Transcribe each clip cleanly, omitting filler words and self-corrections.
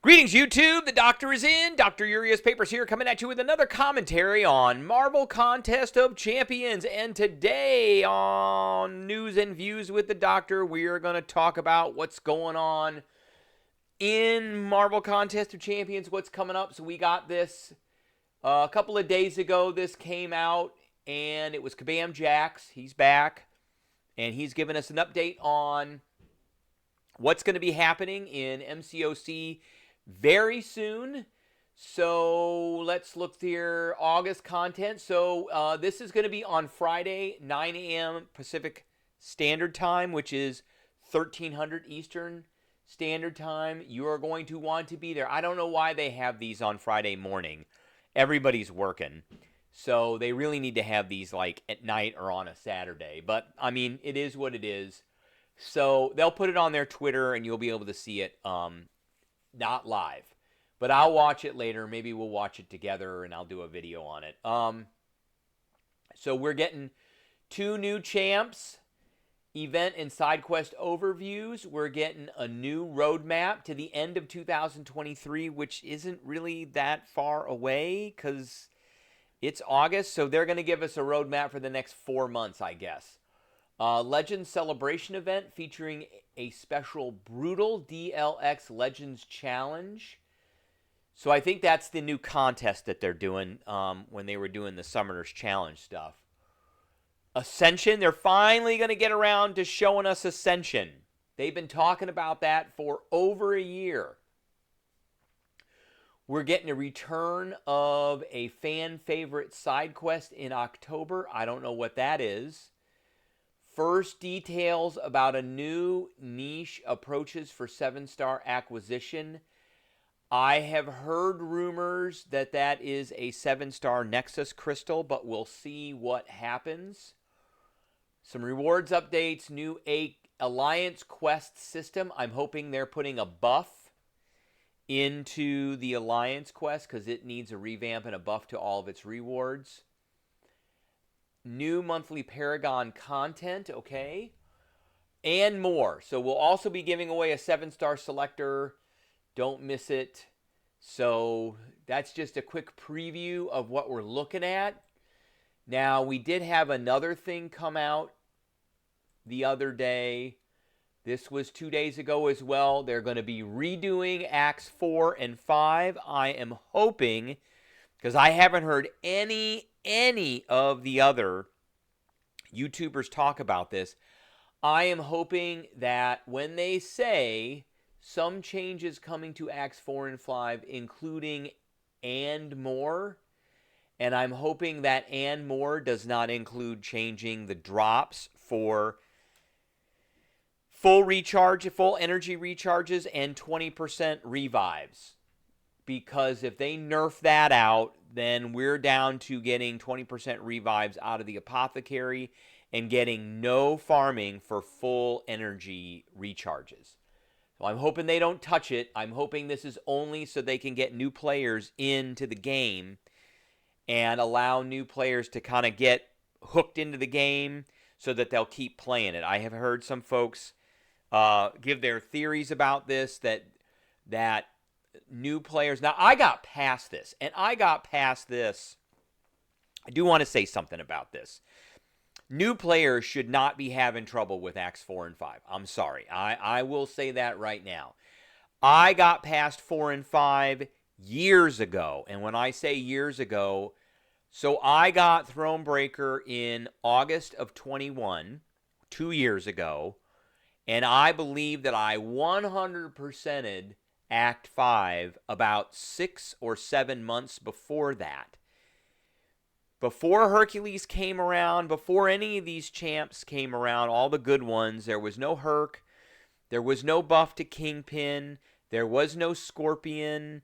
Greetings, YouTube. The doctor is in. Dr. Urias Papers here, coming at you with another commentary on Marvel Contest of Champions. And today on News and Views with the Doctor, we are going to talk about what's going on in Marvel Contest of Champions, what's coming up. So we got this a couple of days ago. This came out, and it was Kabam Jax. He's back, and he's giving us an update on what's going to be happening in MCOC very soon. So let's look here. August content. So this is going to be on Friday, 9 a.m. Pacific Standard Time, which is 1300 Eastern Standard Time. You are going to want to be there. I don't know why they have these on Friday morning. Everybody's working. So they really need to have these like at night or on a Saturday. But I mean, it is what it is. So they'll put it on their Twitter and you'll be able to see it. Not live, but I'll watch it later. Maybe we'll watch it together and I'll do a video on it. So we're getting 2 new champs, event and side quest overviews. We're getting a new roadmap to the end of 2023, which isn't really that far away because it's August. So they're going to give us a roadmap for the next 4 months, I guess. Legends Celebration event featuring a special Brutal DLX Legends Challenge. So I think that's the new contest that they're doing when they were doing the Summoners Challenge stuff. Ascension, they're finally going to get around to showing us Ascension. They've been talking about that for over a year. We're getting a return of a fan favorite side quest in October. I don't know what that is. First details about a new niche approaches for 7-star acquisition. I have heard rumors that that is a 7-star Nexus crystal, but we'll see what happens. Some rewards updates, new Alliance Quest system. I'm hoping they're putting a buff into the Alliance Quest because it needs a revamp and a buff to all of its rewards. New monthly Paragon content, okay, and more. So we'll also be giving away a 7-star selector. Don't miss it. So that's just a quick preview of what we're looking at. Now, we did have another thing come out the other day. This was 2 days ago as well. They're going to be redoing Acts 4 and 5. I am hoping, because I haven't heard any of the other YouTubers talk about this. I am hoping that when they say some changes coming to Acts 4 and 5, including and more, and I'm hoping that and more does not include changing the drops for full recharge, full energy recharges, and 20% revives. Because if they nerf that out, then we're down to getting 20% revives out of the apothecary and getting no farming for full energy recharges. So I'm hoping they don't touch it. I'm hoping this is only so they can get new players into the game and allow new players to kind of get hooked into the game so that they'll keep playing it. I have heard some folks give their theories about this, that new players. Now, I got past this. I do want to say something about this. New players should not be having trouble with Acts 4 and 5. I'm sorry. I will say that right now. I got past 4 and 5 years ago. And when I say years ago, so I got Thronebreaker in August of 21, 2 years ago. And I believe that I 100%ed Act 5 about 6 or 7 months before that. Before Hercules came around, before any of these champs came around, all the good ones, there was no Herc, there was no buff to Kingpin, there was no Scorpion,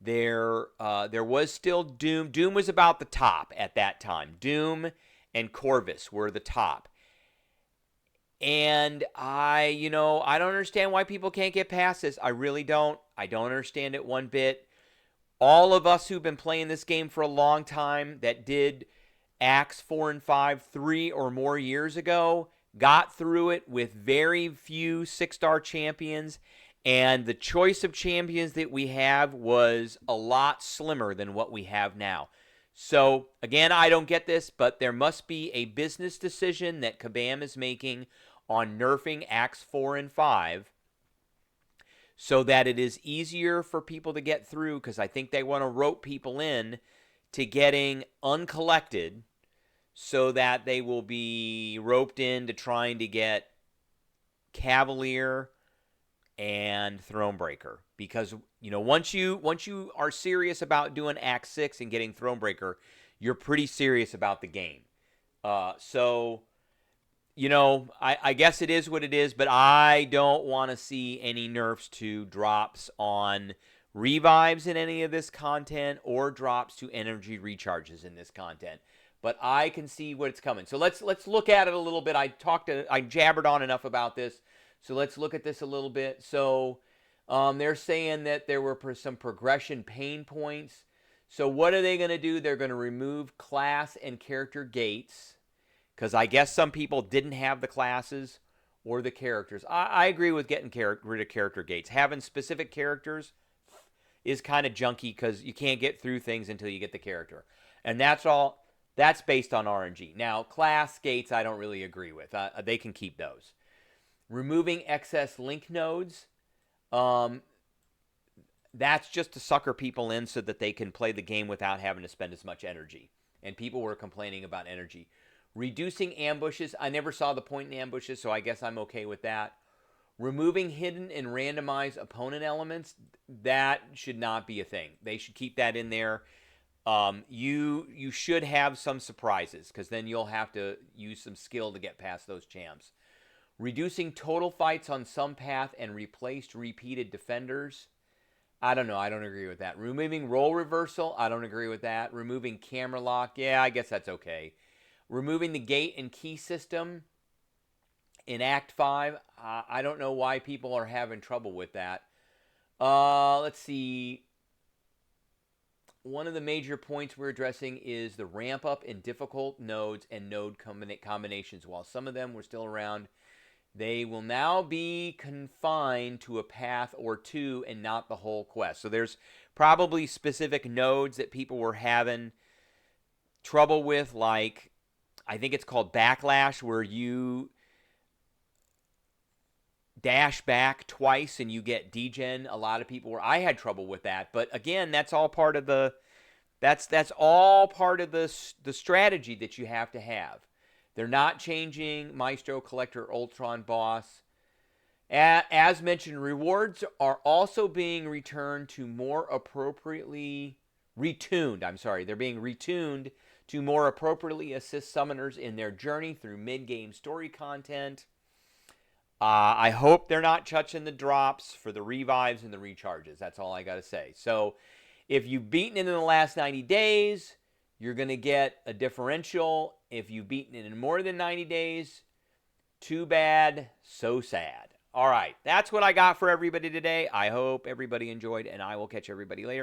there was still Doom. Doom was about the top at that time. Doom and Corvus were the top. And I don't understand why people can't get past this. I really don't. I don't understand it one bit. All of us who've been playing this game for a long time that did Acts 4 and 5 3 or more years ago got through it with very few 6-star champions And the choice of champions that we have was a lot slimmer than what we have now. So, again, I don't get this, but there must be a business decision that Kabam is making on nerfing Acts 4 and 5 so that it is easier for people to get through, because I think they want to rope people in to getting uncollected so that they will be roped into trying to get Cavalier and Thronebreaker. Because, once you are serious about doing Act 6 and getting Thronebreaker, you're pretty serious about the game. So, I guess it is what it is, but I don't want to see any nerfs to drops on revives in any of this content or drops to energy recharges in this content. But I can see what's coming. So let's look at it a little bit. I jabbered on enough about this. So let's look at this a little bit. So they're saying that there were some progression pain points. So what are they going to do? They're going to remove class and character gates, because I guess some people didn't have the classes or the characters. I agree with getting rid of character gates. Having specific characters is kind of junky because you can't get through things until you get the character. And that's all. That's based on RNG. Now, class gates I don't really agree with. They can keep those. Removing excess link nodes. That's just to sucker people in so that they can play the game without having to spend as much energy. And people were complaining about energy. Reducing ambushes. I never saw the point in ambushes, so I guess I'm okay with that. Removing hidden and randomized opponent elements. That should not be a thing. They should keep that in there. You should have some surprises, because then you'll have to use some skill to get past those champs. Reducing total fights on some path and replaced repeated defenders. I don't know. I don't agree with that. Removing role reversal. I don't agree with that. Removing camera lock. Yeah, I guess that's okay. Removing the gate and key system in Act 5. I don't know why people are having trouble with that. Let's see. One of the major points we're addressing is the ramp up in difficult nodes and node combinations. While some of them were still around, they will now be confined to a path or two and not the whole quest. So there's probably specific nodes that people were having trouble with, like I think it's called Backlash, where you dash back twice and you get degen. A lot of people I had trouble with that, but again, that's all part of the all part of the strategy that you have to have. They're not changing Maestro, Collector, Ultron, Boss. As mentioned, rewards are also being returned to more appropriately retuned. They're being retuned to more appropriately assist summoners in their journey through mid-game story content. I hope they're not touching the drops for the revives and the recharges. That's all I got to say. So if you've beaten it in the last 90 days, you're going to get a differential. If you've beaten it in more than 90 days, too bad, so sad. All right, that's what I got for everybody today. I hope everybody enjoyed, and I will catch everybody later.